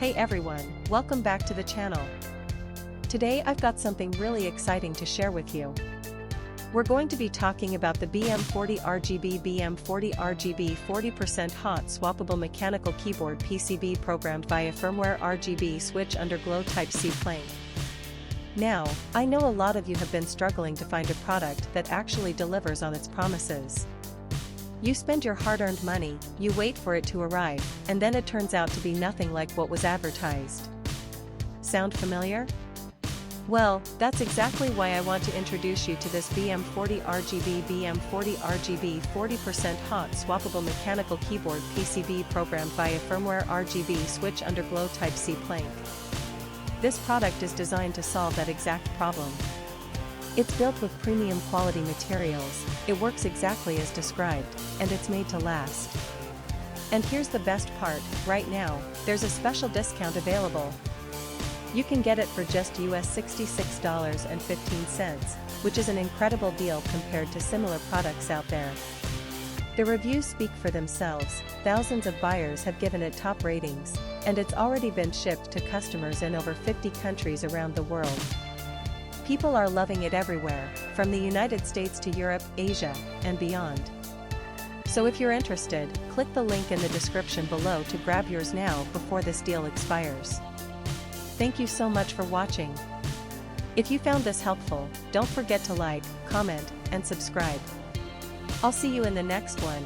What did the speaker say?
Hey everyone, welcome back to the channel. Today I've got something really exciting to share with you. We're going to be talking about the bm40rgb bm40rgb 40% hot swappable mechanical keyboard PCB programmed via firmware RGB switch underglow Type-C planck. Now, I know a lot of you have been struggling to find a product that actually delivers on its promises. You spend your hard-earned money, you wait for it to arrive, and then it turns out to be nothing like what was advertised. Sound familiar? Well, that's exactly why I want to introduce you to this bm40rgb bm40rgb 40% hot swappable mechanical keyboard PCB programmed via firmware RGB switch underglow Type-C planck. This product is designed to solve that exact problem. It's built with premium quality materials, it works exactly as described, and it's made to last. And here's the best part, right now, there's a special discount available. You can get it for just US $66.15, which is an incredible deal compared to similar products out there. The reviews speak for themselves, thousands of buyers have given it top ratings, and it's already been shipped to customers in over 50 countries around the world. People are loving it everywhere, from the United States to Europe, Asia, and beyond. So if you're interested, click the link in the description below to grab yours now before this deal expires. Thank you so much for watching. If you found this helpful, don't forget to like, comment, and subscribe. I'll see you in the next one.